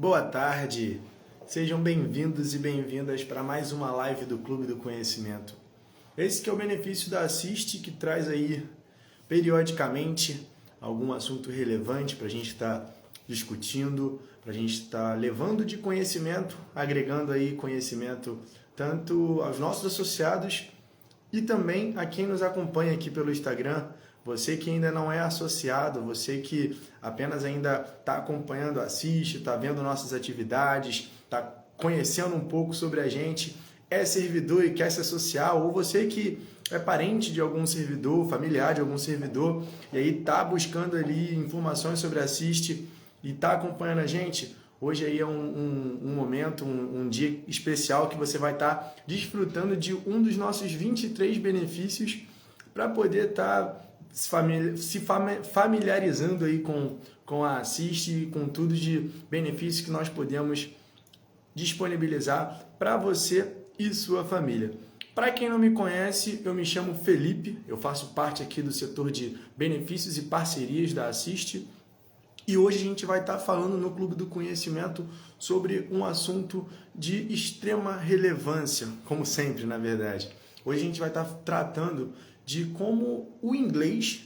Boa tarde, sejam bem-vindos e bem-vindas para mais uma live do Clube do Conhecimento. Esse que é o benefício da Assiste, que traz aí periodicamente algum assunto relevante para a gente estar discutindo, para a gente estar levando de conhecimento, agregando aí conhecimento tanto aos nossos associados e também a quem nos acompanha aqui pelo Instagram. Você que ainda não é associado, você que apenas ainda está acompanhando, assiste, está vendo nossas atividades, está conhecendo um pouco sobre a gente, é servidor e quer se associar, ou você que é parente de algum servidor, familiar de algum servidor, e aí está buscando ali informações sobre a Assiste e está acompanhando a gente. Hoje aí é um momento, um dia especial que você vai estar desfrutando de um dos nossos 23 benefícios para poder estar se familiarizando aí com a Assiste e com tudo de benefícios que nós podemos disponibilizar para você e sua família. Para quem não me conhece, eu me chamo Felipe, eu faço parte aqui do setor de benefícios e parcerias da Assiste. E hoje a gente vai estar falando no Clube do Conhecimento sobre um assunto de extrema relevância, como sempre, na verdade. Hoje a gente vai estar tratando de como o inglês,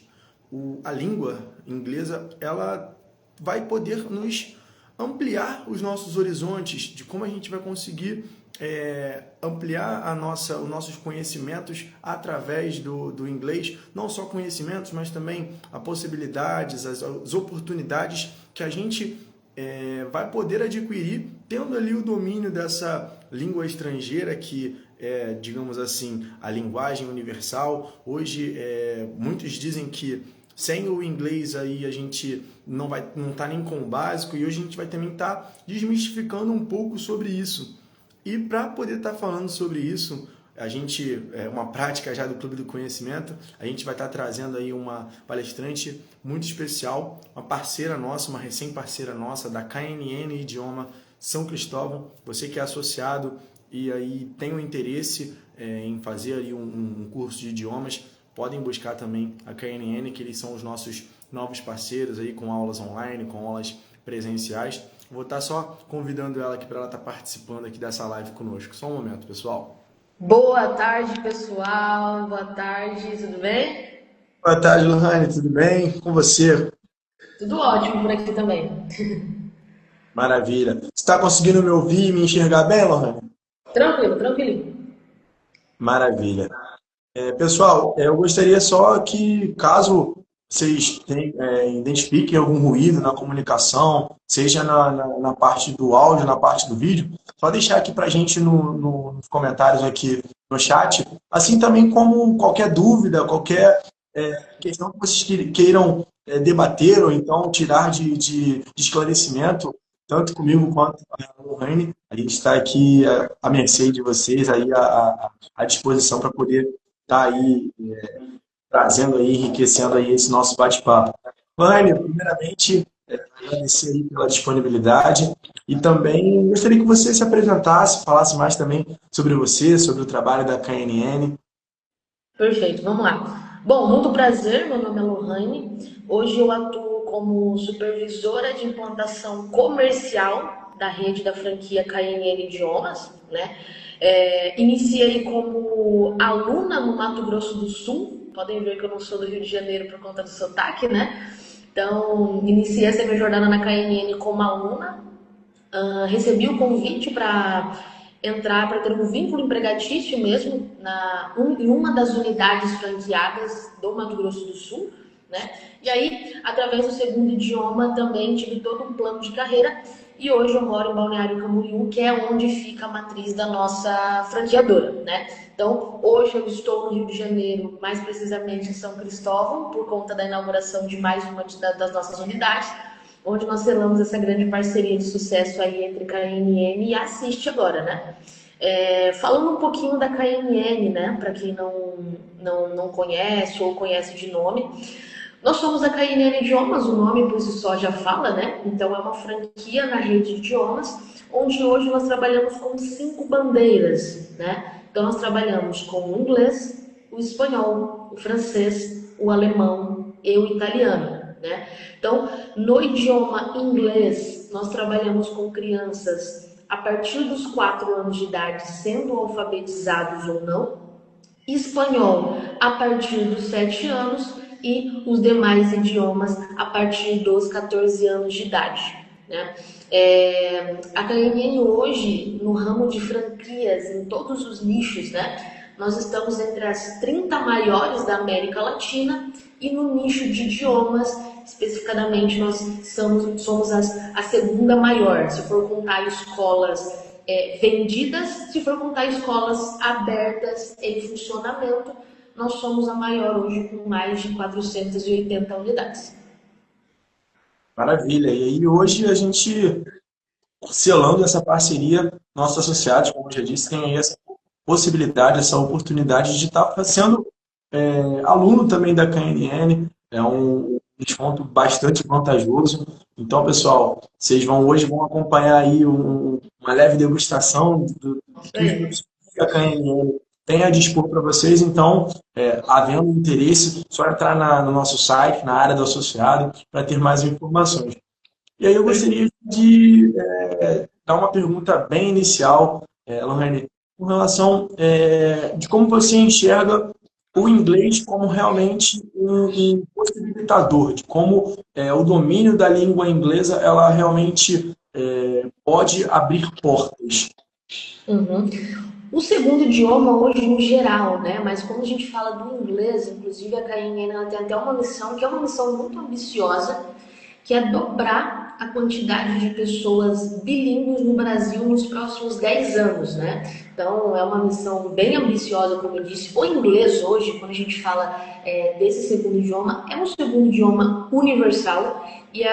a língua inglesa, ela vai poder nos ampliar os nossos horizontes, de como a gente vai conseguir ampliar os nossos conhecimentos através do inglês, não só conhecimentos, mas também as possibilidades, as oportunidades que a gente vai poder adquirir tendo ali o domínio dessa língua estrangeira que é, digamos assim, a linguagem universal. Hoje muitos dizem que sem o inglês aí a gente não tá nem com o básico, e hoje a gente vai também estar desmistificando um pouco sobre isso. E para poder estar falando sobre isso, a gente, uma prática já do Clube do Conhecimento, a gente vai estar trazendo aí uma palestrante muito especial, uma parceira nossa, uma recém-parceira nossa da KNN Idioma São Cristóvão. Você que é associado e aí tem o interesse em fazer aí um curso de idiomas, podem buscar também a KNN, que eles são os nossos novos parceiros aí com aulas online, com aulas presenciais. Vou estar só convidando ela aqui para ela estar participando aqui dessa live conosco. Só um momento, pessoal. Boa tarde, pessoal. Boa tarde, tudo bem? Boa tarde, Lohane, tudo bem? Com você? Tudo ótimo por aqui também. Maravilha. Você está conseguindo me ouvir e me enxergar bem, Lohane? Tranquilo, tranquilo. Maravilha. Pessoal, eu gostaria só que, caso vocês identifiquem algum ruído na comunicação, seja na parte do áudio, na parte do vídeo, só deixar aqui para a gente nos comentários aqui no chat, assim também como qualquer dúvida, qualquer questão que vocês queiram debater ou então tirar de esclarecimento, tanto comigo quanto com a Lohane, a gente está aqui à mercê de vocês, aí à disposição para poder estar aí trazendo aí, enriquecendo aí esse nosso bate-papo. Lohane, primeiramente, agradecer aí pela disponibilidade e também gostaria que você se apresentasse, falasse mais também sobre você, sobre o trabalho da KNN. Perfeito, vamos lá. Bom, muito prazer, meu nome é Lohane. Hoje eu atuo como supervisora de implantação comercial da rede da franquia KNN Idiomas, né? Iniciei como aluna no Mato Grosso do Sul. Podem ver que eu não sou do Rio de Janeiro por conta do sotaque, né? Então, iniciei essa minha jornada na KNN como aluna. Recebi o convite para entrar, para ter um vínculo empregatício mesmo em uma das unidades franqueadas do Mato Grosso do Sul, né? E aí, através do segundo idioma, também tive todo um plano de carreira, e hoje eu moro em Balneário Camboriú, que é onde fica a matriz da nossa franqueadora, né? Então, hoje eu estou no Rio de Janeiro, mais precisamente em São Cristóvão, por conta da inauguração de mais uma das nossas unidades, onde nós selamos essa grande parceria de sucesso aí entre KNN e a Assiste agora, né? Falando um pouquinho da KNN, né, para quem não conhece ou conhece de nome, nós somos a KNN Idiomas, o nome por si só já fala, né? Então é uma franquia na rede de idiomas, onde hoje nós trabalhamos com 5 bandeiras, né? Então nós trabalhamos com o inglês, o espanhol, o francês, o alemão e o italiano, né? Então, no idioma inglês, nós trabalhamos com crianças a partir dos 4 anos de idade, sendo alfabetizados ou não, espanhol a partir dos 7 anos e os demais idiomas a partir dos 14 anos de idade, né? A KNN hoje, no ramo de franquias, em todos os nichos, né? Nós estamos entre as 30 maiores da América Latina e no nicho de idiomas, especificamente, nós somos a segunda maior, se for contar escolas vendidas, se for contar escolas abertas em funcionamento, nós somos a maior hoje com mais de 480 unidades. Maravilha. E aí hoje a gente, selando essa parceria, nossos associados, como eu já disse, tem aí essa possibilidade, essa oportunidade de estar sendo aluno também da KNN. É um desconto bastante vantajoso. Então, pessoal, vocês hoje vão acompanhar aí uma leve degustação dos produtos que a KNN tem a dispor para vocês. Então, havendo interesse, só entrar no nosso site, na área do associado, para ter mais informações. E aí eu gostaria de dar uma pergunta bem inicial, Lohane, com relação de como você enxerga o inglês como realmente um possibilitador, de como o domínio da língua inglesa ela realmente pode abrir portas. Uhum. O segundo idioma hoje no geral, né? Mas quando a gente fala do inglês, inclusive a KNN ela tem até uma missão que é uma missão muito ambiciosa, que é dobrar a quantidade de pessoas bilíngues no Brasil nos próximos 10 anos, né? Então, é uma missão bem ambiciosa, como eu disse. O inglês hoje, quando a gente fala desse segundo idioma, é um segundo idioma universal e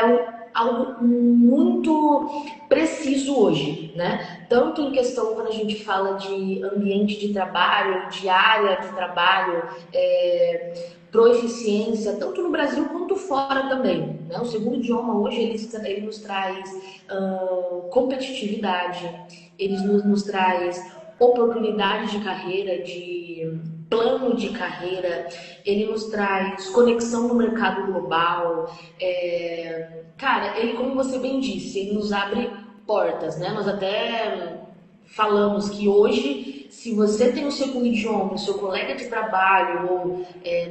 algo muito preciso hoje, né? Tanto em questão quando a gente fala de ambiente de trabalho, de área de trabalho, proeficiência, tanto no Brasil quanto fora também, né? O segundo idioma hoje ele nos traz competitividade, ele nos traz oportunidade de carreira, de plano de carreira, ele nos traz conexão no mercado global. Cara, ele, como você bem disse, ele nos abre portas, né? Nós até falamos que hoje, se você tem o segundo idioma, o seu colega de trabalho ou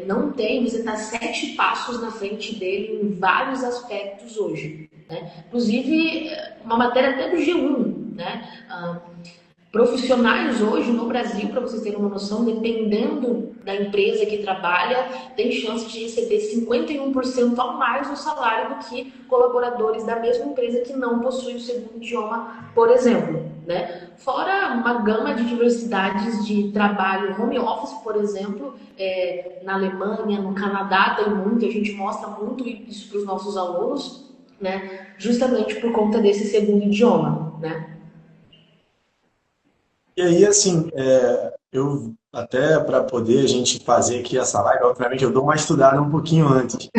não tem, você está 7 passos na frente dele em vários aspectos hoje, né? Inclusive, uma matéria até do G1, né? Profissionais hoje no Brasil, para vocês terem uma noção, dependendo da empresa que trabalha, tem chance de receber 51% a mais no salário do que colaboradores da mesma empresa que não possuem o segundo idioma, por exemplo, né? Fora uma gama de diversidades de trabalho, home office, por exemplo, na Alemanha, no Canadá tem muito, a gente mostra muito isso para os nossos alunos, né? Justamente por conta desse segundo idioma, né? E aí, assim, eu até para poder a gente fazer aqui essa live, obviamente eu dou uma estudada um pouquinho antes.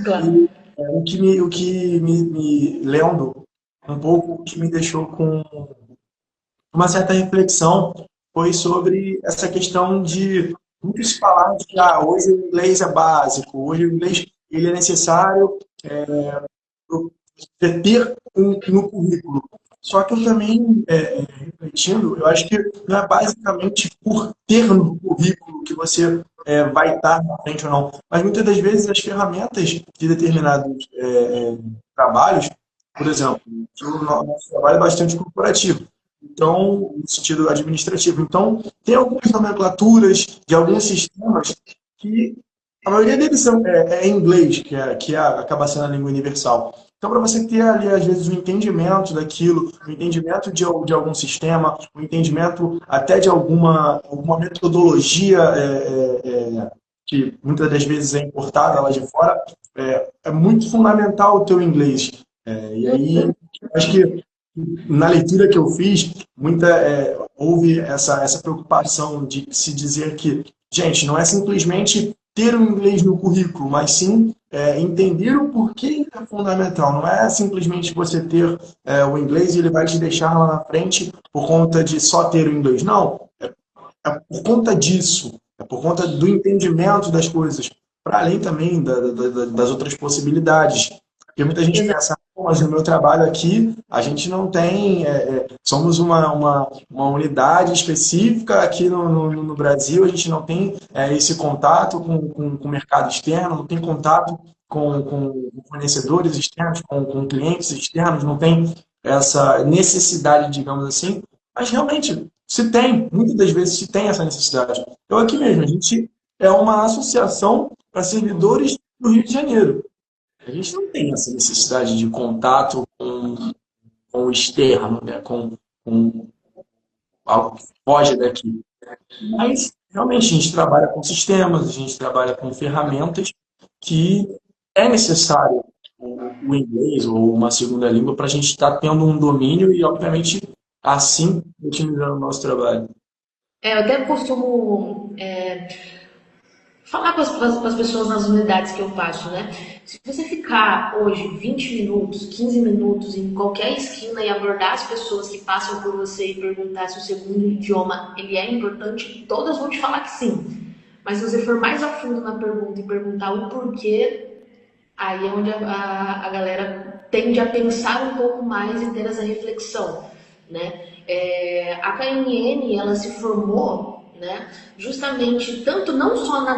Claro. E o que me lendo um pouco, o que me deixou com uma certa reflexão foi sobre essa questão de muitos falarem que hoje o inglês é básico, hoje o inglês ele é necessário ter no currículo. Só que eu também, refletindo, eu acho que não é basicamente por ter no currículo que você vai estar na frente ou não, mas muitas das vezes as ferramentas de determinados trabalhos, por exemplo, o nosso trabalho é bastante corporativo, então, no sentido administrativo. Então, tem algumas nomenclaturas de alguns sistemas que a maioria deles é em inglês, acaba sendo a língua universal. Então, para você ter ali, às vezes, um entendimento daquilo, um entendimento de algum sistema, um entendimento até de alguma metodologia que muitas das vezes é importada lá de fora, é muito fundamental o teu inglês. E aí, acho que na leitura que eu fiz, houve essa preocupação de se dizer que, gente, não é simplesmente ter o inglês no currículo, mas sim entender o porquê é fundamental. Não é simplesmente você ter o inglês e ele vai te deixar lá na frente por conta de só ter o inglês. Não, é por conta disso, é por conta do entendimento das coisas, para além também das outras possibilidades. Porque muita gente pensa, Mas no meu trabalho aqui, a gente não tem. Somos uma unidade específica aqui no Brasil, a gente não tem esse contato com o mercado externo, não tem contato com fornecedores externos, com clientes externos, não tem essa necessidade, digamos assim. Mas realmente, se tem, muitas das vezes se tem essa necessidade. Eu aqui mesmo, a gente é uma associação para servidores do Rio de Janeiro. A gente não tem essa necessidade de contato com o externo, né? Com algo que foge daqui. Mas, realmente, a gente trabalha com sistemas, a gente trabalha com ferramentas que é necessário o inglês ou uma segunda língua para a gente estar tendo um domínio e, obviamente, assim, otimizando o nosso trabalho. Eu até costumo falar com as pessoas nas unidades que eu passo, né? Se você ficar hoje 20 minutos, 15 minutos em qualquer esquina e abordar as pessoas que passam por você e perguntar se o segundo idioma ele é importante, todas vão te falar que sim. Mas se você for mais a fundo na pergunta e perguntar o porquê, aí é onde a galera tende a pensar um pouco mais e ter essa reflexão, né? A KNN, ela se formou, né, justamente tanto não só na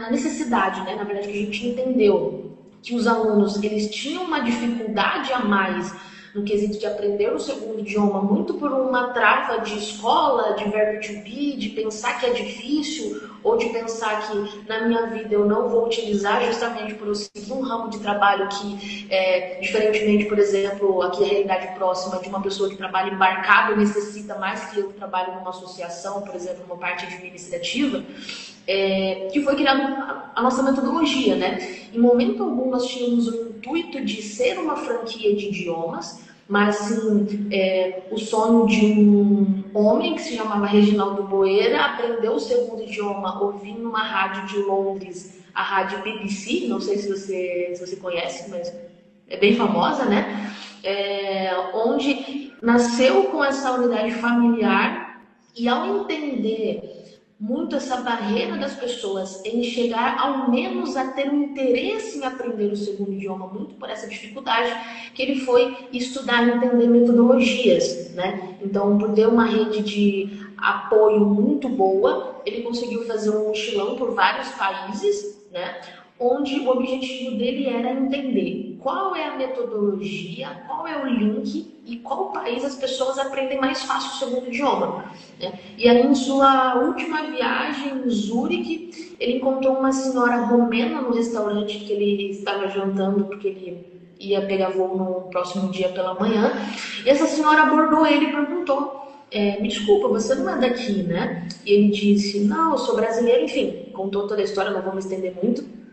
necessidade, né, na verdade que a gente entendeu que os alunos eles tinham uma dificuldade a mais no quesito de aprender o segundo idioma, muito por uma trava de escola, de verbo to be, de pensar que é difícil, ou de pensar que na minha vida eu não vou utilizar justamente por eu seguir um ramo de trabalho que, diferentemente, por exemplo, aqui a realidade próxima de uma pessoa que trabalha embarcado necessita mais que eu que trabalho numa associação, por exemplo, uma parte administrativa, que foi criada a nossa metodologia, né? Em momento algum nós tínhamos o intuito de ser uma franquia de idiomas, mas sim o sonho de um homem que se chamava Reginaldo Boeira aprendeu o segundo idioma ouvindo uma rádio de Londres, a rádio BBC, não sei se você conhece, mas é bem famosa, né? Onde nasceu com essa unidade familiar e ao entender muito essa barreira das pessoas em chegar ao menos a ter um interesse em aprender o segundo idioma, muito por essa dificuldade, que ele foi estudar e entender metodologias, né? Então, por ter uma rede de apoio muito boa, ele conseguiu fazer um mochilão por vários países, né? Onde o objetivo dele era entender qual é a metodologia, qual é o link e qual país as pessoas aprendem mais fácil o segundo idioma, né? E aí, em sua última viagem em Zurique, ele encontrou uma senhora romena no restaurante que ele estava jantando, porque ele ia pegar voo no próximo dia pela manhã. E essa senhora abordou ele e perguntou: me desculpa, você não é daqui, né? E ele disse: não, eu sou brasileiro. Enfim, contou toda a história, não vou me estender muito.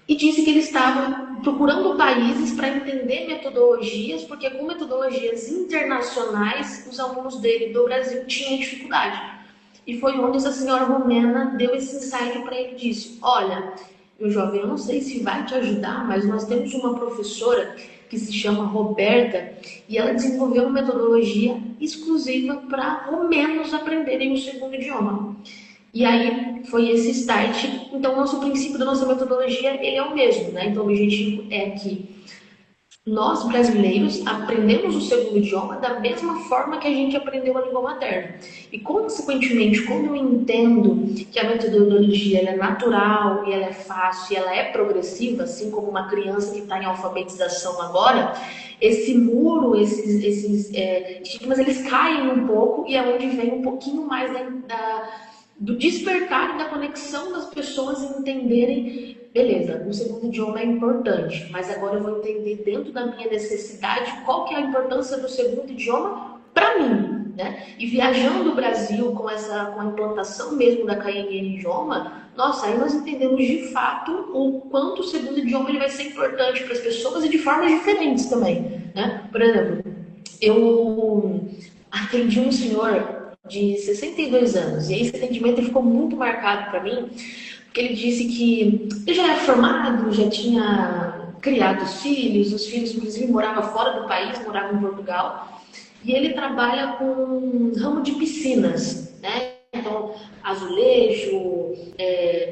E disse que ele estava procurando países para entender metodologias, porque com metodologias internacionais, os alunos dele do Brasil tinham dificuldade. E foi onde essa senhora romena deu esse insight para ele e disse: olha, meu jovem, eu não sei se vai te ajudar, mas nós temos uma professora que se chama Roberta e ela desenvolveu uma metodologia exclusiva para romenos aprenderem o segundo idioma. E aí foi esse start. Então, o nosso princípio da nossa metodologia ele é o mesmo, né? Então, o objetivo é que nós, brasileiros, aprendemos o segundo idioma da mesma forma que a gente aprendeu a língua materna. E, consequentemente, quando eu entendo que a metodologia ela é natural, e ela é fácil, e ela é progressiva, assim como uma criança que está em alfabetização agora, esse muro, esses estigmas, eles caem um pouco e é onde vem um pouquinho mais do despertar e da conexão das pessoas em entenderem, beleza, o segundo idioma é importante, mas agora eu vou entender dentro da minha necessidade qual que é a importância do segundo idioma para mim, né? E viajando o Brasil com a implantação mesmo da KNN Idioma, nossa, aí nós entendemos de fato o quanto o segundo idioma ele vai ser importante para as pessoas e de formas diferentes também, né? Por exemplo, eu atendi um senhor de 62 anos. E esse atendimento ele ficou muito marcado para mim, porque ele disse que ele já era formado, já tinha criado os filhos inclusive moravam fora do país, moravam em Portugal, e ele trabalha com um ramo de piscinas, né? Então, azulejo,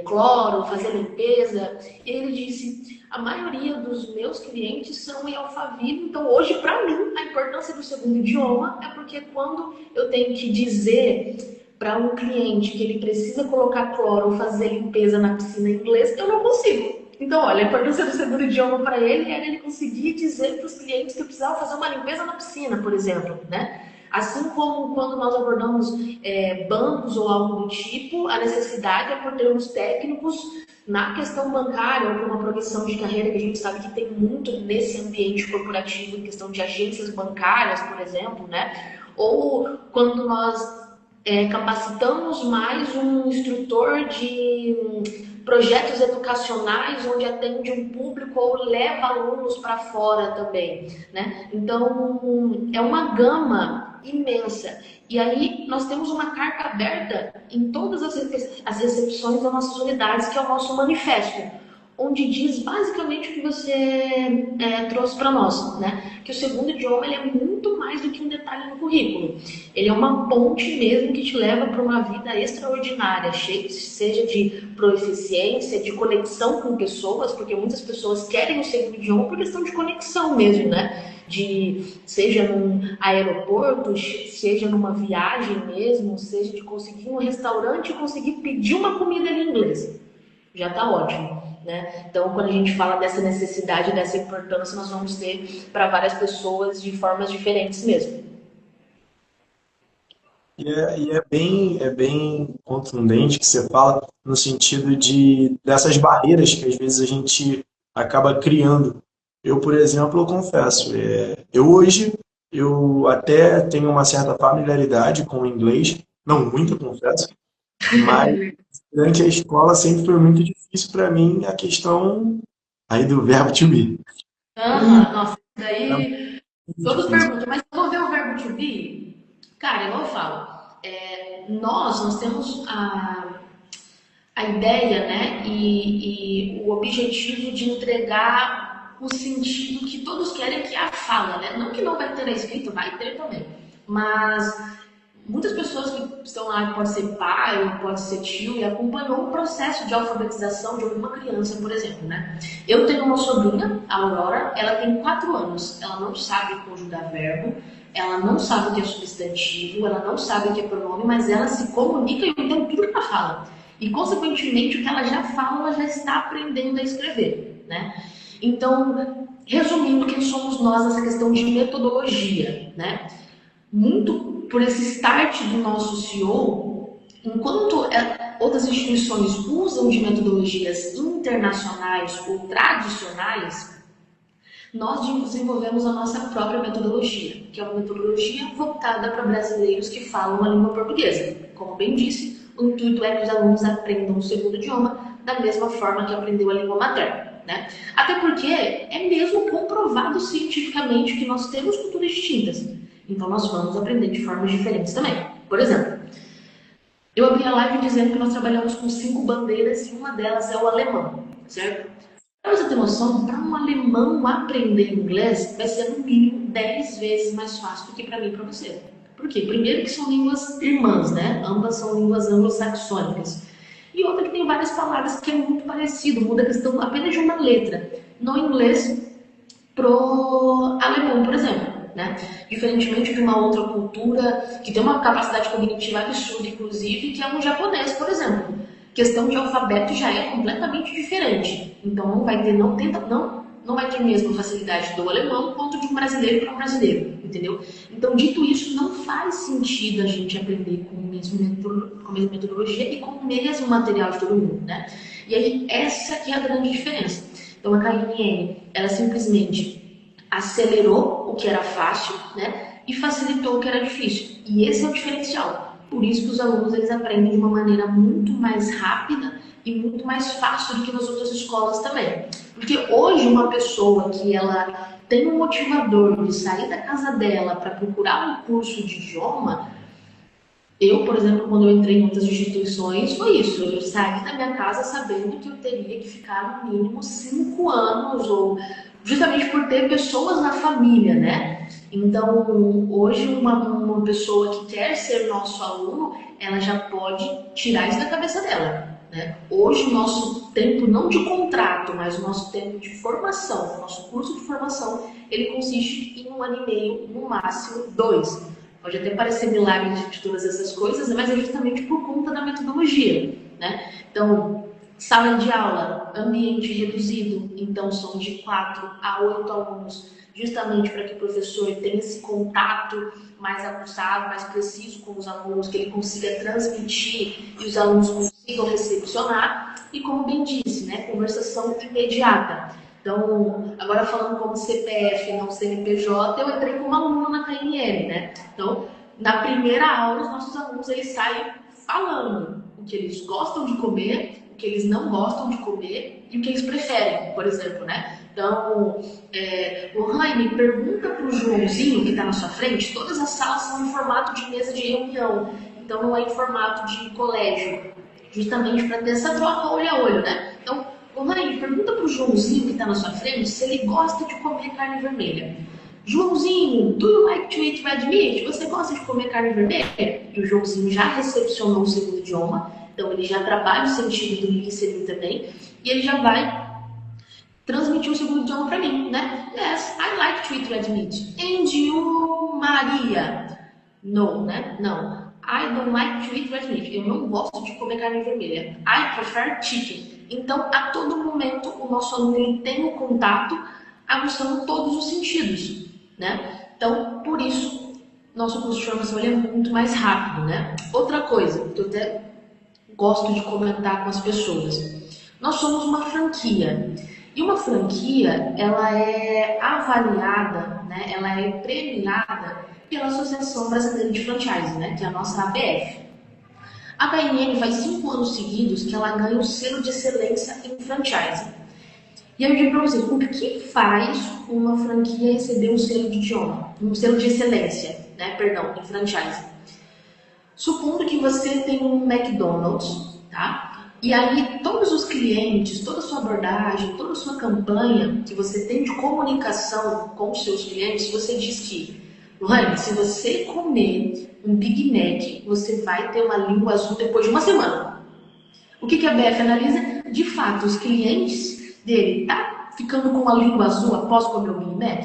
cloro, fazer limpeza. E ele disse, a maioria dos meus clientes são em Alphaville, então hoje, para mim, a importância do segundo idioma é porque quando eu tenho que dizer para um cliente que ele precisa colocar cloro ou fazer limpeza na piscina em inglês, eu não consigo. Então, olha, a importância do segundo idioma para ele era ele conseguir dizer para os clientes que eu precisava fazer uma limpeza na piscina, por exemplo, né? Assim como quando nós abordamos bancos ou algo do tipo, a necessidade é por termos técnicos na questão bancária ou por uma progressão de carreira que a gente sabe que tem muito nesse ambiente corporativo, em questão de agências bancárias, por exemplo, né? Ou quando nós capacitamos mais um instrutor de projetos educacionais onde atende um público ou leva alunos para fora também, né? Então, é uma gama imensa. E aí, nós temos uma carta aberta em todas as recepções das nossas unidades, que é o nosso manifesto, onde diz basicamente o que você trouxe para nós, né? Que o segundo idioma ele é muito mais do que um detalhe no currículo. Ele é uma ponte mesmo que te leva para uma vida extraordinária, seja de proeficiência, de conexão com pessoas, porque muitas pessoas querem o segundo idioma por questão de conexão mesmo, né? Seja num aeroporto, seja numa viagem mesmo, seja de conseguir um restaurante e conseguir pedir uma comida em inglês. Já está ótimo, né? Então, quando a gente fala dessa necessidade, dessa importância, nós vamos ter para várias pessoas de formas diferentes mesmo. É bem contundente que você fala no sentido dessas barreiras que às vezes a gente acaba criando. Eu, por exemplo, eu confesso, eu até tenho uma certa familiaridade com o inglês, não muito, confesso, mas durante a escola sempre foi muito difícil para mim a questão aí do verbo to be. Nossa, isso daí todos Difícil. perguntam, mas vou ver o verbo to be? Cara, eu falo. Nós temos a ideia, né, e o objetivo de entregar o sentido que todos querem, que é a fala, né? Não que não vai ter a escrita, vai ter também. Mas muitas pessoas que estão lá, pode ser pai, pode ser tio, e acompanhou um processo de alfabetização de alguma criança, por exemplo, né? Eu tenho uma sobrinha, a Aurora, ela tem 4 anos, ela não sabe conjugar verbo, ela não sabe o que é substantivo, ela não sabe o que é pronome, mas ela se comunica e eu entendo tudo que ela fala. E, consequentemente, o que ela já fala, ela já está aprendendo a escrever, né? Então, resumindo, quem somos nós nessa questão de metodologia, né? Muito por esse start do nosso CEO, enquanto outras instituições usam de metodologias internacionais ou tradicionais, nós desenvolvemos a nossa própria metodologia, que é uma metodologia voltada para brasileiros que falam a língua portuguesa. Como bem disse, o intuito é que os alunos aprendam o segundo idioma da mesma forma que aprendeu a língua materna, né? Até porque é mesmo comprovado cientificamente que nós temos culturas distintas. Então nós vamos aprender de formas diferentes também. Por exemplo, eu abri a live dizendo que nós trabalhamos com 5 bandeiras e uma delas é o alemão, certo? Para você ter noção, para um alemão aprender inglês vai ser no mínimo 10 vezes mais fácil do que para mim e para você. Por quê? Primeiro que são línguas irmãs, né? Ambas são línguas anglo-saxônicas. E outra que tem várias palavras que é muito parecido, muda a questão apenas de uma letra. No inglês pro alemão, por exemplo, né? Diferentemente de uma outra cultura que tem uma capacidade cognitiva absurda, inclusive, que é um japonês, por exemplo. Questão de alfabeto já é completamente diferente. Então não vai ter, não vai ter a mesma facilidade do alemão quanto de um brasileiro para um brasileiro, entendeu? Então, dito isso, não faz sentido a gente aprender com a mesma metodologia e com o mesmo material de todo mundo, né? E aí, essa que é a grande diferença. Então, a KNN, ela simplesmente acelerou o que era fácil, né? E facilitou o que era difícil. E esse é o diferencial. Por isso que os alunos eles aprendem de uma maneira muito mais rápida e muito mais fácil do que nas outras escolas também. Porque hoje uma pessoa que ela tem um motivador de sair da casa dela para procurar um curso de idioma, eu, por exemplo, quando eu entrei em outras instituições, foi isso. Eu saí da minha casa sabendo que eu teria que ficar no mínimo 5 anos, ou justamente por ter pessoas na família, né? Então, hoje, uma pessoa que quer ser nosso aluno, ela já pode tirar isso da cabeça dela, né? Hoje, o nosso tempo, não de contrato, mas o nosso tempo de formação, o nosso curso de formação, ele consiste em 1 ano e meio, no máximo 2. Pode até parecer milagre de todas essas coisas, mas é justamente por conta da metodologia, né? Então, sala de aula, ambiente reduzido, então são de 4 a 8 alunos, justamente para que o professor tenha esse contato mais aguçado, mais preciso com os alunos, que ele consiga transmitir e os alunos consigam recepcionar. E como bem disse, né, conversação imediata. Então, agora falando como CPF, não CNPJ, eu entrei como aluna na KNN, né? Então, na primeira aula, os nossos alunos eles saem falando o que eles gostam de comer, o que eles não gostam de comer e o que eles preferem, por exemplo, né? Então, Lohane, pergunta para o Joãozinho que está na sua frente, todas as salas são em formato de mesa de reunião, então não é em formato de colégio, justamente para ter essa troca olho a olho, né? Então, Lohane, pergunta para o Joãozinho que está na sua frente se ele gosta de comer carne vermelha. Joãozinho, do you like to eat red meat? Você gosta de comer carne vermelha? E o Joãozinho já recepcionou o segundo idioma, então ele já trabalha o sentido do listening também, e ele já vai transmitir o segundo idioma para mim, né? Yes, I like to eat red meat. And you, Maria? No, né? Não. I don't like to eat red meat. Eu não gosto de comer carne vermelha. I prefer chicken. Então, a todo momento, o nosso aluno ele tem o contato aguçando todos os sentidos, né? Então, por isso, nosso curso de formação ele é muito mais rápido, né? Outra coisa que eu até gosto de comentar com as pessoas. Nós somos uma franquia. E uma franquia, ela é avaliada, né? Ela é premiada pela Associação Brasileira de Franchise, né? Que é a nossa ABF. A KNN faz 5 anos seguidos que ela ganha o selo de excelência em franchise. E eu digo para vocês, o que faz uma franquia receber um selo de idioma, um selo de excelência, né? Perdão, em franchise? Supondo que você tem um McDonald's, tá? E aí todos os clientes, toda a sua abordagem, toda a sua campanha que você tem de comunicação com os seus clientes, você diz que, Lohane, se você comer um Big Mac, você vai ter uma língua azul depois de uma semana. O que a BF analisa? De fato, os clientes dele tá ficando com a língua azul após comer o Big Mac?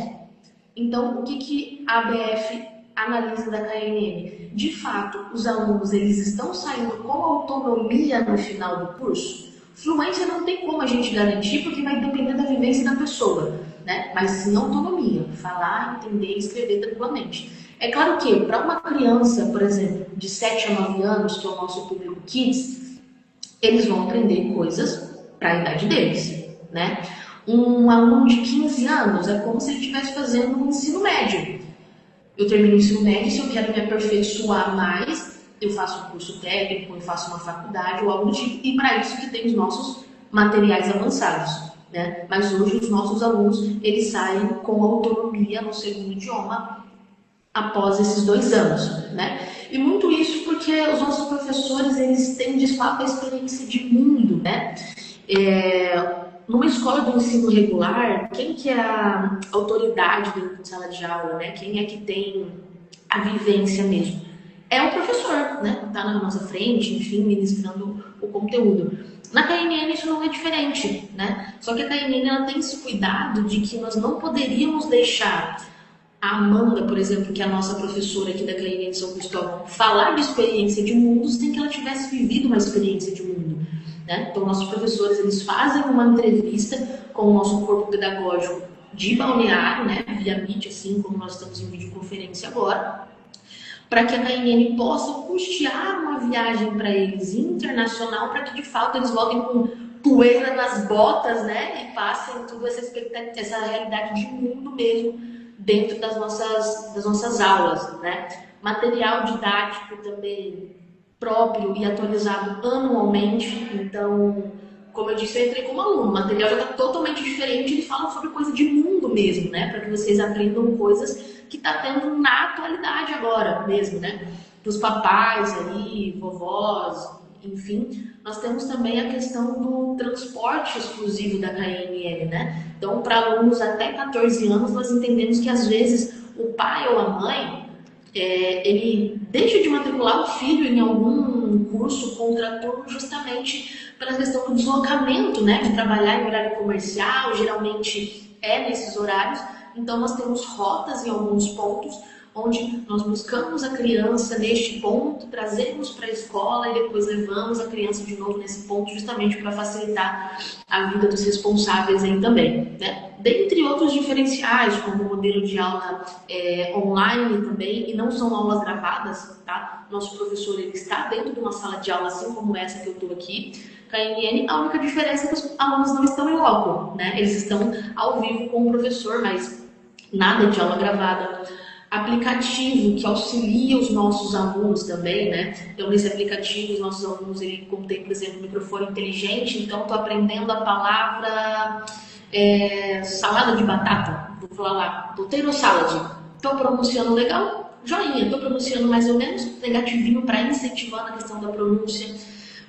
Então, o que a BF analisa da KNN? De fato, os alunos eles estão saindo com autonomia no final do curso? Fluência não tem como a gente garantir, porque vai depender da vivência da pessoa, né? Mas sim autonomia, falar, entender e escrever tranquilamente. É claro que para uma criança, por exemplo, de 7 a 9 anos, que é o nosso público Kids, eles vão aprender coisas para a idade deles, né? Um aluno de 15 anos é como se ele estivesse fazendo um ensino médio. Eu termino o ensino médio, se eu quero me aperfeiçoar mais, eu faço um curso técnico, eu faço uma faculdade ou algo do tipo, e para isso que tem os nossos materiais avançados, né? Mas hoje os nossos alunos, eles saem com autonomia no segundo idioma após esses 2 anos, né? E muito isso porque os nossos professores, eles têm de fato a experiência de mundo, né? Numa escola do ensino regular, quem que é a autoridade dentro de sala de aula, né? Quem é que tem a vivência mesmo? É o professor, né? Tá na nossa frente, enfim, ministrando o conteúdo. Na KNN isso não é diferente, né? Só que a KNN ela tem esse cuidado de que nós não poderíamos deixar a Amanda, por exemplo, que é a nossa professora aqui da KNN São Cristóvão, falar de experiência de mundo sem que ela tivesse vivido uma experiência de mundo. Né? Então, nossos professores eles fazem uma entrevista com o nosso corpo pedagógico de Balneário, né? Via Meet, assim como nós estamos em videoconferência agora, para que a KNN possa custear uma viagem para eles internacional, para que de fato eles voltem com poeira nas botas, né? E passem toda essa realidade de mundo mesmo dentro das nossas aulas, né? Material didático também próprio e atualizado anualmente. Então, como eu disse, eu entrei como aluno, o material já está totalmente diferente, ele fala sobre coisa de mundo mesmo, né? Para que vocês aprendam coisas que está tendo na atualidade agora mesmo, né? Dos papais aí, vovós, enfim. Nós temos também a questão do transporte exclusivo da KNN, né? Então, para alunos até 14 anos, nós entendemos que às vezes o pai ou a mãe, ele deixa de matricular o filho em algum curso contraturno justamente pela questão do deslocamento, né, de trabalhar em horário comercial, geralmente é nesses horários. Então nós temos rotas em alguns pontos onde nós buscamos a criança neste ponto, trazemos para a escola e depois levamos a criança de novo nesse ponto, justamente para facilitar a vida dos responsáveis aí também, né? Dentre outros diferenciais, como o modelo de aula online também, e não são aulas gravadas, tá? Nosso professor ele está dentro de uma sala de aula, assim como essa que eu estou aqui, KNN, a única diferença é que os alunos não estão em loco, né? Eles estão ao vivo com o professor, mas nada de aula gravada. Aplicativo que auxilia os nossos alunos também, né? Então, nesse aplicativo, os nossos alunos, ele contém, por exemplo, microfone inteligente, então estou aprendendo a palavra salada de batata, vou falar lá, potato salad. Estou pronunciando legal? Joinha. Estou pronunciando mais ou menos? Negativinho para incentivar na questão da pronúncia.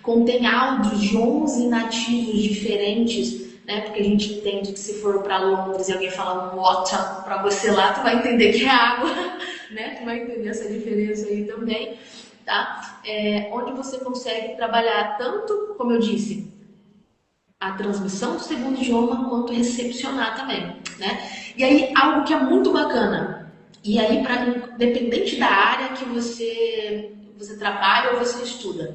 Contém áudios de 11 nativos diferentes, né? Porque a gente entende que se for para Londres e alguém falar um water para você lá, tu vai entender que é água, né? Tu vai entender essa diferença aí também, tá? Onde você consegue trabalhar tanto, como eu disse, a transmissão do segundo idioma quanto recepcionar também, né? E aí algo que é muito bacana. E aí dependente da área que você trabalha ou você estuda,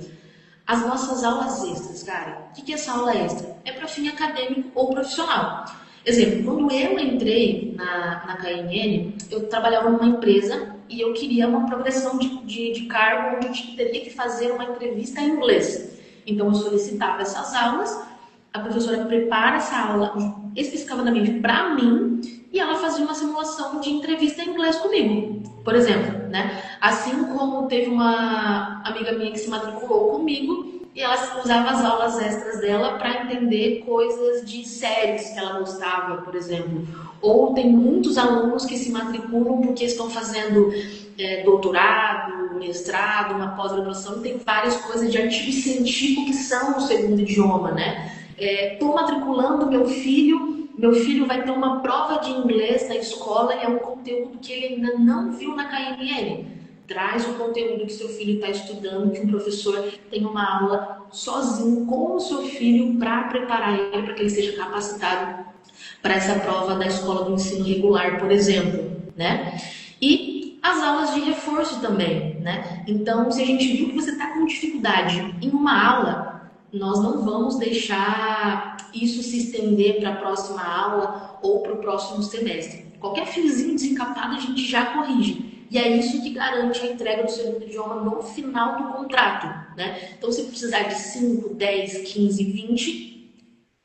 as nossas aulas extras, cara. O que é essa aula extra? É para fim acadêmico ou profissional. Exemplo, quando eu entrei na KNN, eu trabalhava numa empresa e eu queria uma progressão de cargo onde eu teria que fazer uma entrevista em inglês. Então eu solicitava essas aulas, a professora prepara essa aula especificamente para mim e ela fazia uma simulação de entrevista em inglês comigo, por exemplo, né? Assim como teve uma amiga minha que se matriculou comigo e ela usava as aulas extras dela para entender coisas de séries que ela gostava, por exemplo. Ou tem muitos alunos que se matriculam porque estão fazendo doutorado, mestrado, uma pós-graduação, e tem várias coisas de artigo científico que são o segundo idioma, né? Estou matriculando meu filho vai ter uma prova de inglês na escola e é um conteúdo que ele ainda não viu na KNN. Traz o conteúdo que seu filho está estudando, que um professor tem uma aula sozinho com o seu filho para preparar ele para que ele seja capacitado para essa prova da escola do ensino regular, por exemplo, né? E as aulas de reforço também, né? Então, se a gente viu que você está com dificuldade em uma aula, nós não vamos deixar isso se estender para a próxima aula ou para o próximo semestre. Qualquer fiozinho desencapado a gente já corrige. E é isso que garante a entrega do segundo idioma no final do contrato, né? Então, se precisar de 5, 10, 15, 20,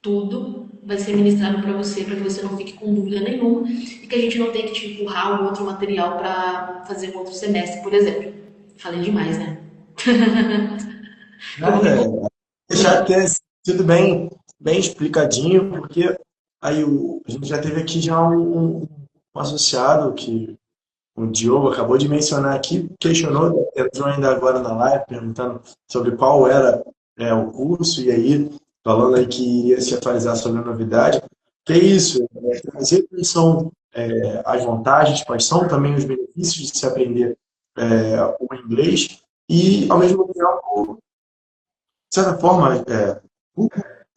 tudo vai ser ministrado para que você não fique com dúvida nenhuma e que a gente não tenha que te empurrar um outro material para fazer um outro semestre, por exemplo. Falei demais, né? Nada, deixar ter sido bem explicadinho, porque aí a gente já teve aqui já um associado que o Diogo acabou de mencionar aqui, questionou, entrou ainda agora na live, perguntando sobre qual era o curso, e aí, falando aí que iria se atualizar sobre a novidade. Que é isso, trazer quais são as vantagens, quais são também os benefícios de se aprender o inglês, e, ao mesmo tempo, de certa forma,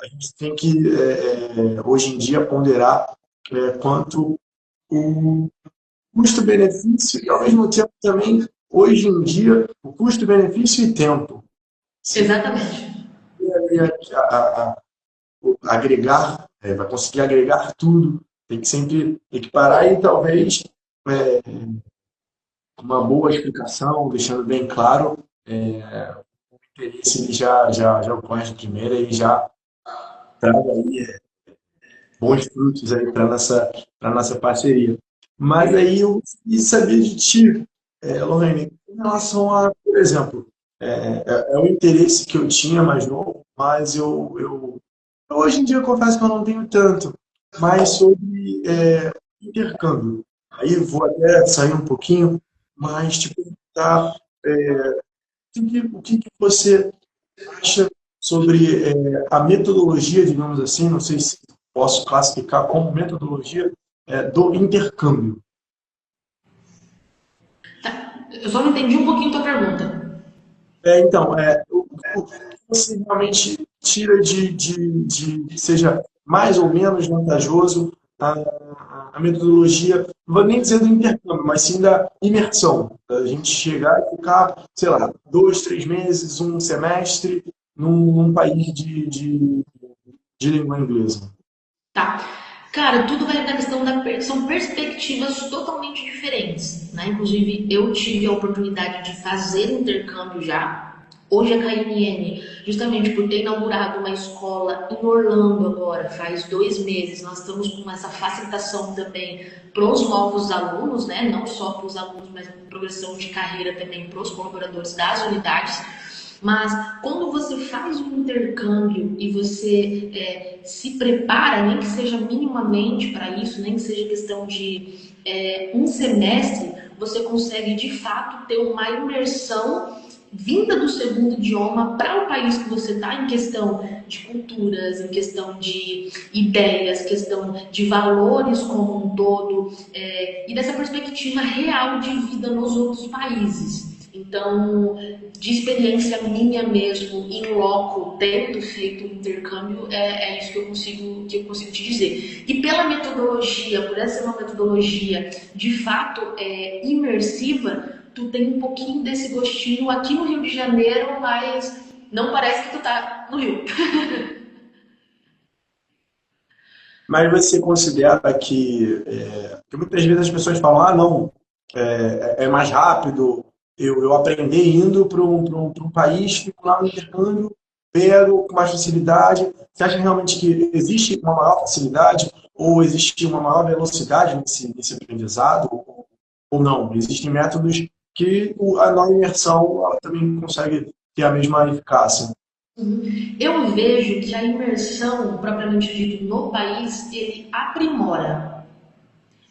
a gente tem que, hoje em dia, ponderar quanto o custo-benefício e, ao mesmo tempo, também, hoje em dia, o custo-benefício e tempo. Exatamente. Agregar, vai conseguir agregar tudo, tem que sempre equiparar e talvez uma boa explicação, deixando bem claro, o interesse ele já ocorre de primeira e já traga aí bons frutos aí para nossa parceria. Mas aí eu queria saber de ti, Lorraine, em relação a, por exemplo, o interesse que eu tinha mais novo, mas eu hoje em dia eu confesso que eu não tenho tanto, mas sobre intercâmbio. Aí eu vou até sair um pouquinho, mas te perguntar o que você acha sobre a metodologia, digamos assim, não sei se posso classificar como metodologia do intercâmbio. Eu só não entendi um pouquinho tua pergunta. O que você realmente tira de seja mais ou menos vantajoso a metodologia, não vou nem dizer do intercâmbio, mas sim da imersão. A gente chegar e ficar, sei lá, 2, 3 meses, um semestre num país de língua inglesa. Tá. Cara, tudo vai da questão são perspectivas totalmente diferentes, né? Inclusive, eu tive a oportunidade de fazer intercâmbio já. Hoje a KNN, justamente por ter inaugurado uma escola em Orlando agora, faz 2 meses, nós estamos com essa facilitação também para os novos alunos, né? Não só para os alunos, mas progressão de carreira também para os colaboradores das unidades. Mas quando você faz um intercâmbio e você se prepara, nem que seja minimamente para isso, nem que seja questão de um semestre, você consegue de fato ter uma imersão vinda do segundo idioma para o país que você está, em questão de culturas, em questão de ideias, questão de valores como um todo, e dessa perspectiva real de vida nos outros países. Então, de experiência minha mesmo, em loco, tendo feito o intercâmbio, é isso que eu consigo te dizer. E pela metodologia, por essa ser uma metodologia de fato imersiva, tu tem um pouquinho desse gostinho aqui no Rio de Janeiro, mas não parece que tu tá no Rio. Mas você considera que muitas vezes as pessoas falam, ah, não, é mais rápido eu aprender indo para um país, fico lá no intercâmbio, pego com mais facilidade. Você acha realmente que existe uma maior facilidade ou existe uma maior velocidade nesse aprendizado? Ou não? Existem métodos que a não imersão ela também consegue ter a mesma eficácia. Eu vejo que a imersão, propriamente dito, no país, ele aprimora.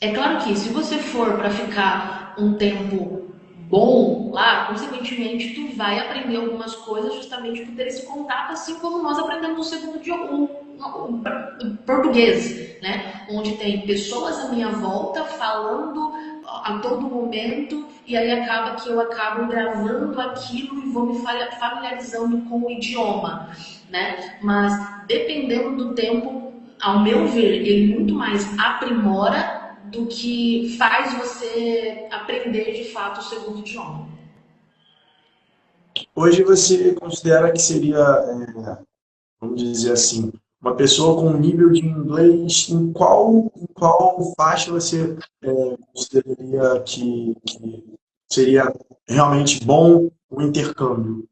É claro que se você for para ficar um tempo bom lá, consequentemente tu vai aprender algumas coisas justamente por ter esse contato, assim como nós aprendemos o segundo idioma, o português, né? Onde tem pessoas à minha volta falando a todo momento e aí acaba que eu acabo gravando aquilo e vou me familiarizando com o idioma, né? Mas dependendo do tempo, ao meu ver, ele muito mais aprimora do que faz você aprender de fato o segundo idioma. Hoje você considera que seria vamos dizer assim, uma pessoa com um nível de inglês, em qual faixa você consideraria que seria realmente bom o intercâmbio?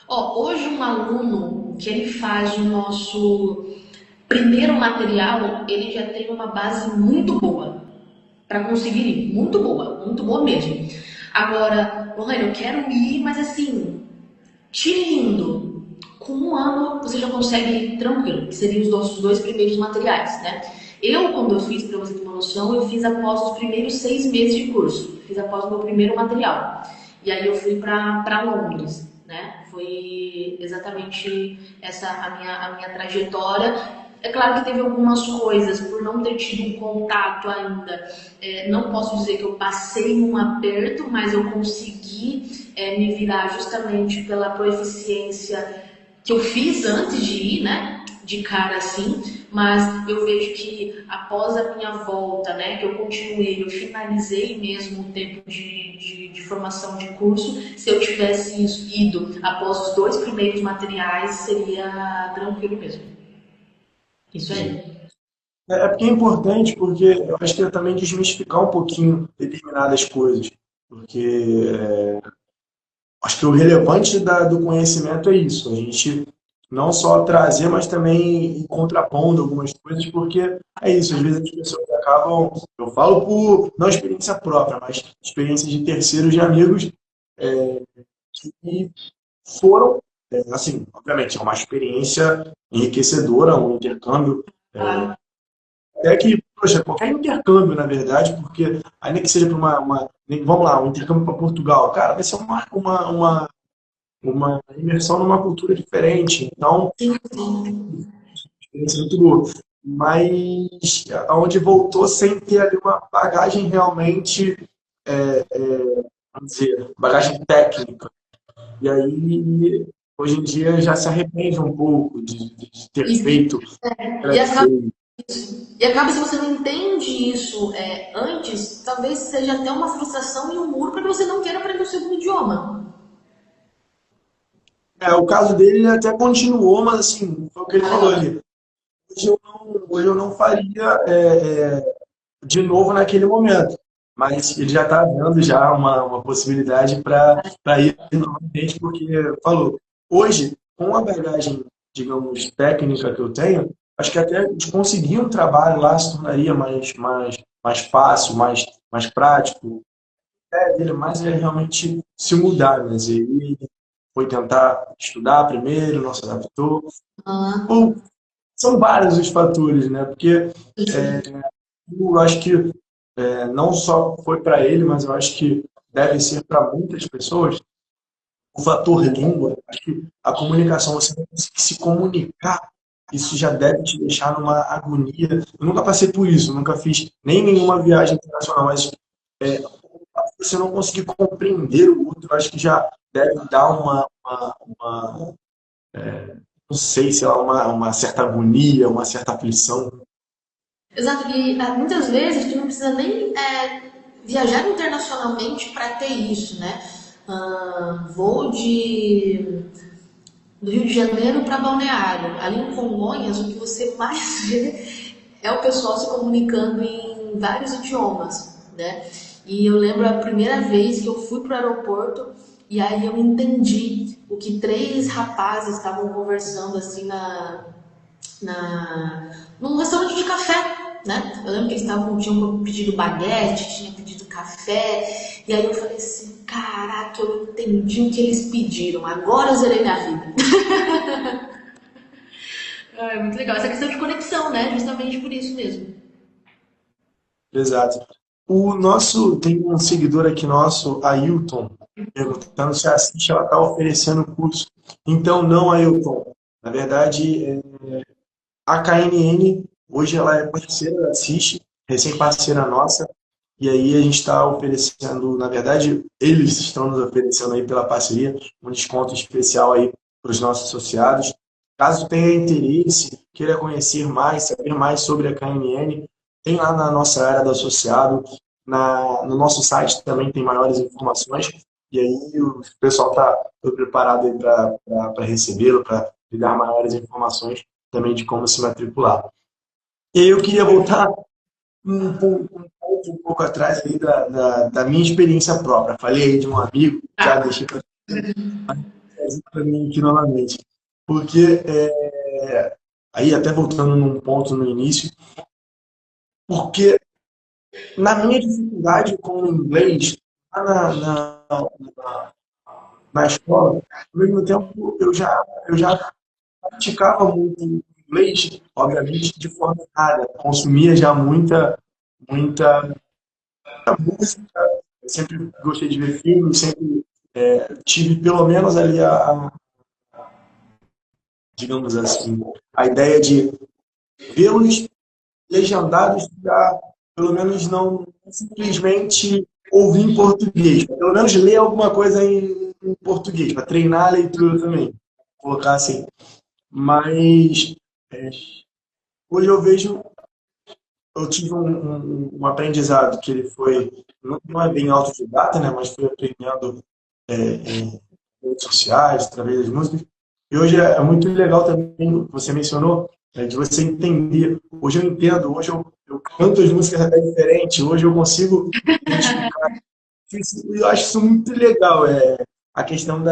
Hoje um aluno que ele faz o nosso primeiro material, ele já tem uma base muito boa para conseguir ir, muito boa mesmo. Agora, Lohane, eu quero ir, mas assim, te indo, com 1 ano você já consegue ir tranquilo, que seriam os nossos 2 primeiros materiais, né? Eu, quando eu fiz, para você ter uma noção, eu fiz após os primeiros 6 meses de curso, fiz após o meu primeiro material. E aí eu fui para Londres, né? Foi exatamente essa a minha trajetória. É claro que teve algumas coisas, por não ter tido um contato ainda, não posso dizer que eu passei um aperto, mas eu consegui me virar justamente pela proeficiência que eu fiz antes de ir, né? De cara assim, mas eu vejo que após a minha volta, né, que eu continuei, eu finalizei mesmo o tempo de formação de curso, se eu tivesse ido após os 2 primeiros materiais, seria tranquilo mesmo. Isso aí. É porque é importante, porque eu acho que é também desmistificar um pouquinho determinadas coisas. Porque acho que o relevante do conhecimento é isso, a gente não só trazer, mas também ir contrapondo algumas coisas, porque é isso, às vezes as pessoas acabam, eu falo por não experiência própria, mas experiência de terceiros, de amigos, que foram, assim, obviamente, é uma experiência enriquecedora, um intercâmbio, Claro. até que, poxa, qualquer intercâmbio, na verdade, porque ainda que seja para vamos lá, um intercâmbio para Portugal, cara, vai ser uma imersão numa cultura diferente. Então, Sim, sim. experiência muito boa. Mas aonde voltou sem ter ali uma bagagem realmente dizer, bagagem técnica. E aí, hoje em dia, já se arrepende um pouco de ter E, feito. e Era acaba feio. E acaba, se você não entende isso antes, talvez seja até uma frustração e um muro para que você não queira aprender o segundo idioma. O caso dele ele até continuou, mas assim, foi o que ele falou ali. Hoje eu não faria de novo naquele momento. Mas ele já está vendo já uma possibilidade para ir novamente, porque falou, hoje, com a bagagem, digamos, técnica que eu tenho, acho que até de conseguir um trabalho lá se tornaria mais fácil, mais prático. Dele mais é realmente se mudar, mas ele foi tentar estudar primeiro, não se adaptou. Ah, Ou, são vários os fatores, né? Porque sim. eu acho que não só foi para ele, mas eu acho que deve ser para muitas pessoas o fator língua. Acho que a comunicação, você não conseguir se comunicar, isso já deve te deixar numa agonia. Eu nunca passei por isso, nunca fiz nem nenhuma viagem internacional, mas você não conseguir compreender o outro, eu acho que já deve dar não sei, sei lá, uma certa agonia, uma certa aflição. Exato, e muitas vezes tu não precisa nem viajar internacionalmente para ter isso, né? Voo do Rio de Janeiro para Balneário. Ali em Congonhas, o que você mais vê é o pessoal se comunicando em vários idiomas, né? E eu lembro a primeira vez que eu fui para o aeroporto e aí eu entendi o que três rapazes estavam conversando assim num restaurante de café, né? Eu lembro que eles tinham pedido baguete, tinham pedido café, e aí eu falei assim, caraca, eu entendi o que eles pediram, agora eu zerei minha vida. É muito legal, essa questão de conexão, né? Justamente por isso mesmo. Exato. O nosso, tem um seguidor aqui nosso, Ailton, perguntando se a Assist ela está oferecendo curso. Então, não, Ailton. Na verdade, a KNN, hoje ela é parceira da Assist, recém-parceira nossa, e aí a gente está oferecendo, na verdade, eles estão nos oferecendo aí pela parceria um desconto especial aí para os nossos associados. Caso tenha interesse, queira conhecer mais, saber mais sobre a KNN, tem lá na nossa área do associado, no nosso site também tem maiores informações, e aí o pessoal está preparado aí para recebê-lo, para lhe dar maiores informações também de como se matricular. E aí eu queria voltar um pouco atrás aí da minha experiência própria. Falei aí de um amigo, já Ah, deixei para mim aqui novamente. Porque, aí até voltando num ponto no início, porque na minha dificuldade com o inglês, lá na escola, ao mesmo tempo eu já praticava muito inglês, obviamente, de forma errada. Consumia já muita música, eu sempre gostei de ver filmes, sempre tive pelo menos ali digamos assim, a ideia de vê-los legendados para pelo menos não simplesmente ouvir em português, pra pelo menos ler alguma coisa em português, para treinar a leitura também, vou colocar assim. Mas hoje eu vejo, eu tive um aprendizado que ele foi, não é bem autodidata, né, mas foi aprendendo em redes sociais, através das músicas. E hoje é muito legal também, o que você mencionou, de você entender. Hoje eu entendo, hoje eu canto as músicas até diferente, hoje eu consigo identificar. Eu acho isso muito legal, a questão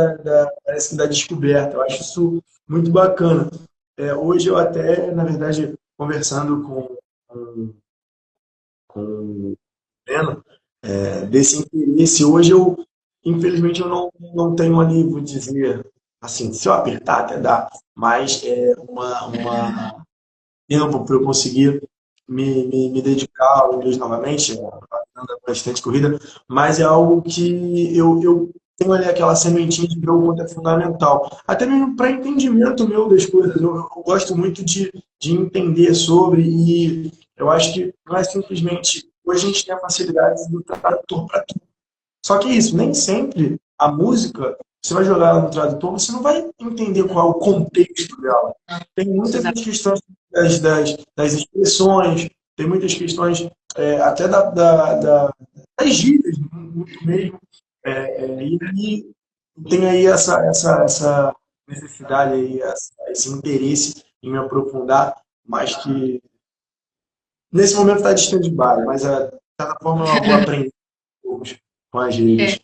parece que da descoberta. Eu acho isso muito bacana. Hoje eu até, na verdade, conversando com o Breno, desse interesse. Hoje infelizmente, eu não tenho ali, vou dizer, assim, se eu apertar até dá, mas tempo para eu conseguir me dedicar ao inglês novamente, anda bastante corrida, mas é algo que eu tenho ali aquela sementinha de ver o quanto é fundamental. Até mesmo para entendimento meu das coisas. Eu gosto muito de entender sobre, e eu acho que não é simplesmente. Hoje a gente tem a facilidade do tradutor para tudo. Só que isso, nem sempre a música, você vai jogar ela no tradutor, você não vai entender qual é o contexto dela. Tem muitas questões das expressões, tem muitas questões até das gírias, muito mesmo. E tem aí essa necessidade, aí, esse interesse em me aprofundar, mas que nesse momento está de stand-by, mas de certa forma eu vou aprender com as gírias.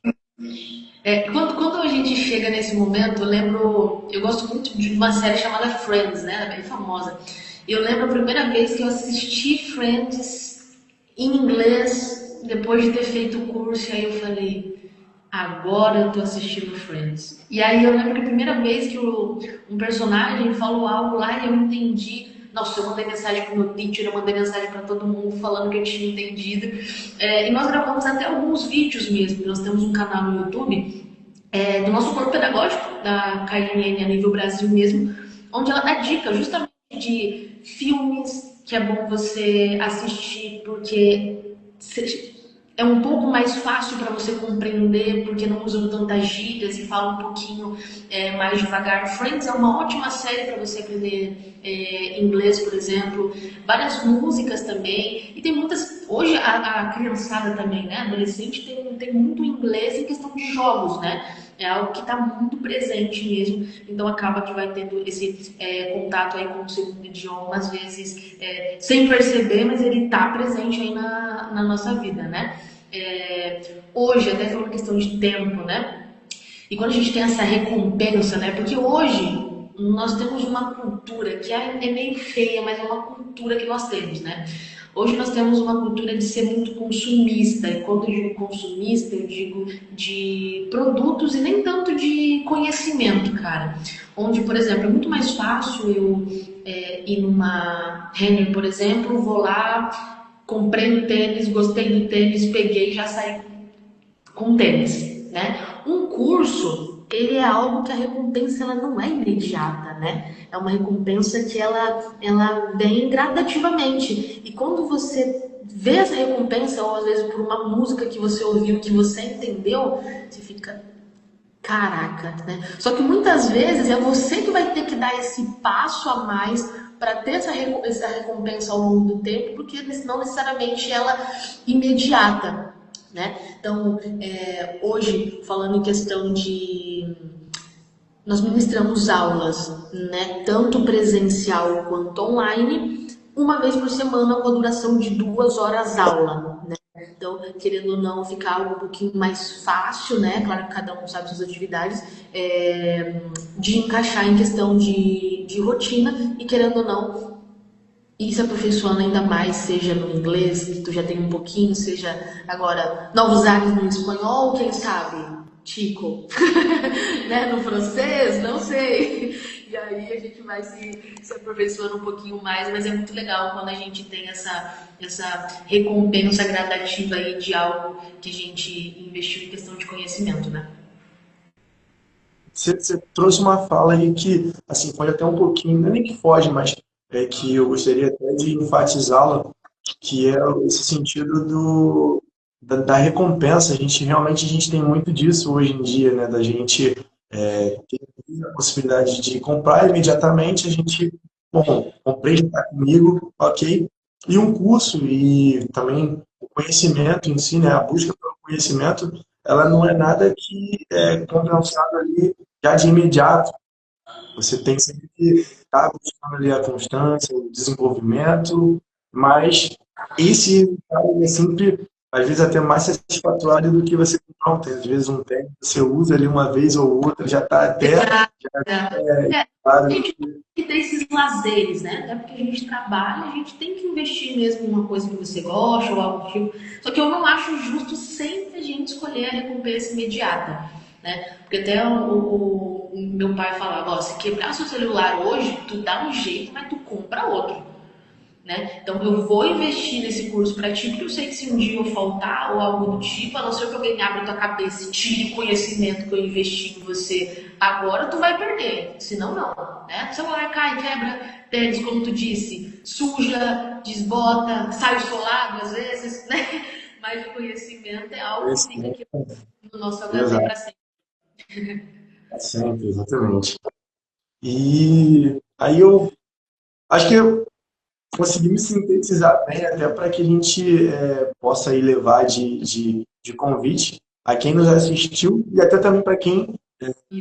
Quando a gente chega nesse momento, eu gosto muito de uma série chamada Friends, né? Ela é bem famosa. E eu lembro a primeira vez que eu assisti Friends em inglês, depois de ter feito o curso, e aí eu falei, agora eu tô assistindo Friends. E aí eu lembro que a primeira vez que um personagem falou algo lá e eu entendi. Nossa, eu mandei mensagem pro meu teacher, eu mandei mensagem para todo mundo falando que eu tinha entendido. E nós gravamos até alguns vídeos mesmo. Nós temos um canal no YouTube do nosso corpo pedagógico, da KNN a nível Brasil mesmo, onde ela dá dicas justamente de filmes que é bom você assistir porque é um pouco mais fácil para você compreender, porque não usam tantas gírias e falam um pouquinho mais devagar. Friends é uma ótima série para você aprender inglês, por exemplo. Várias músicas também. E tem muitas. Hoje a criançada também, né? Adolescente tem muito inglês em questão de jogos, né? É algo que está muito presente mesmo, então acaba que vai tendo esse contato aí com o segundo idioma, às vezes sem perceber, mas ele está presente aí na nossa vida, né? Hoje, até foi uma questão de tempo, né? E quando a gente tem essa recompensa, né? Porque hoje nós temos uma cultura que é meio feia, mas é uma cultura que nós temos, né? Hoje nós temos uma cultura de ser muito consumista, e quando eu digo consumista, eu digo de produtos e nem tanto de conhecimento, cara. Onde, por exemplo, é muito mais fácil eu ir numa Renner, por exemplo, vou lá, comprei um tênis, gostei do tênis, peguei e já saí com tênis, né? Um curso, ele é algo que a recompensa ela não é imediata, né? É uma recompensa que ela vem gradativamente. E quando você vê essa recompensa, ou às vezes por uma música que você ouviu, que você entendeu, você fica, caraca, né? Só que muitas vezes é você que vai ter que dar esse passo a mais para ter essa recompensa ao longo do tempo, porque não necessariamente ela é imediata, né? Então, hoje, falando em questão de... Nós ministramos aulas, né, tanto presencial quanto online, uma vez por semana com a duração de 2 horas aula, né? Então, querendo ou não, ficar algo um pouquinho mais fácil, né? Claro que cada um sabe suas atividades, de encaixar em questão de rotina e, querendo ou não, ir se aperfeiçoando ainda mais, seja no inglês, que tu já tem um pouquinho, seja agora novos ares no espanhol, quem sabe? Chico, né? No francês, não sei. E aí a gente vai se aperfeiçoando um pouquinho mais, mas é muito legal quando a gente tem essa recompensa gradativa aí de algo que a gente investiu em questão de conhecimento, né? Você trouxe uma fala aí que, assim, pode até um pouquinho, não é nem que foge, mas é que eu gostaria até de enfatizá-la, que é esse sentido da recompensa. A gente tem muito disso hoje em dia, né? Da gente ter a possibilidade de comprar imediatamente, a gente, bom, comprei, já está comigo, ok. E um curso e também o conhecimento em si, né? A busca pelo conhecimento, ela não é nada que é compensado ali já de imediato. Você tem sempre que estar buscando ali a constância, o desenvolvimento, mas esse resultado é sempre, às vezes, até mais satisfatório do que você comprar um tênis. Às vezes um tênis você usa ali uma vez ou outra, já está até A claro. gente tem que ter esses lazeres, né? Até porque a gente trabalha, a gente tem que investir mesmo em uma coisa que você gosta ou algo do tipo. Só que eu não acho justo sempre a gente escolher a recompensa imediata, né? Porque até o meu pai falava, ó, se quebrar seu celular hoje, tu dá um jeito, mas tu compra outro. Né? Então eu vou investir nesse curso para ti, porque eu sei que se um dia eu faltar ou algo do tipo, a não ser que alguém abra tua cabeça e tire o conhecimento que eu investi em você agora, tu vai perder. Senão não, né? O celular cai, quebra, tênis, como tu disse, suja, desbota, sai solado às vezes, né? Mas o conhecimento é algo que fica Conhecimento. aqui no nosso HD Exato, para sempre. sempre, exatamente. E aí eu acho que eu consegui me sintetizar bem até para que a gente possa aí levar de convite a quem nos assistiu e até também para quem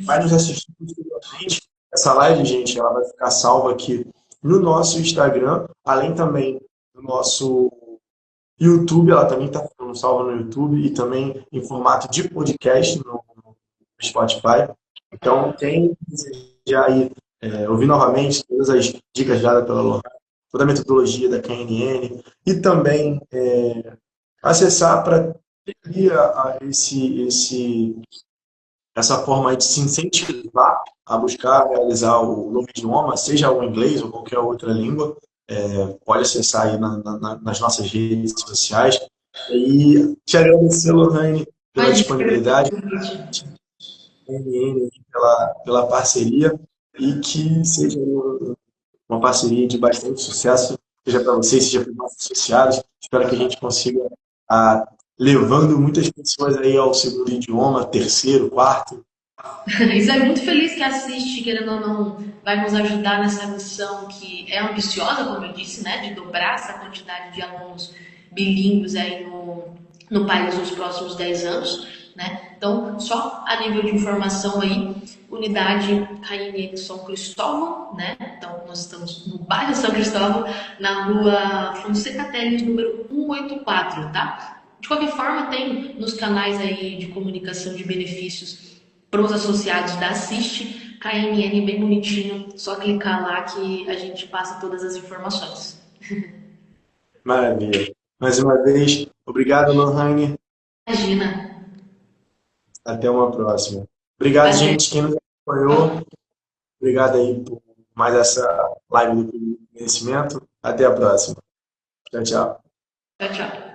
vai Isso. nos assistir posteriormente. Essa live, gente, ela vai ficar salva aqui no nosso Instagram, além também do nosso YouTube, ela também está ficando salva no YouTube e também em formato de podcast no Spotify. Então, quem desejar aí, ouvir novamente todas as dicas dadas pela Lohane, toda a metodologia da KNN e também acessar para ter essa forma aí de se incentivar a buscar realizar o novo idioma, seja o inglês ou qualquer outra língua, pode acessar aí nas nossas redes sociais. E te agradecer, Lohane, pela Imagina, agradeço disponibilidade, o convite. NN, pela parceria e que seja uma parceria de bastante sucesso, seja para vocês, seja para os nossos associados. Espero que a gente consiga levando muitas pessoas aí ao segundo idioma, terceiro, quarto. Isso é muito feliz que assiste, querendo ou não, vai nos ajudar nessa missão que é ambiciosa, como eu disse, né, de dobrar essa quantidade de alunos bilíngues aí no país nos próximos 10 anos, né? Então, só a nível de informação aí, unidade KNN São Cristóvão, né? Então, nós estamos no bairro São Cristóvão, na rua Fonseca Teles, número 184, tá? De qualquer forma, tem nos canais aí de comunicação de benefícios para os associados da Assist, KNN bem bonitinho, só clicar lá que a gente passa todas as informações. Maravilha. Mais uma vez, obrigado, Lohane. Imagina. Até uma próxima. Obrigado, Valeu. gente, quem nos acompanhou. Obrigado aí por mais essa live do Conhecimento. Até a próxima. Tchau, tchau. Tchau, tchau.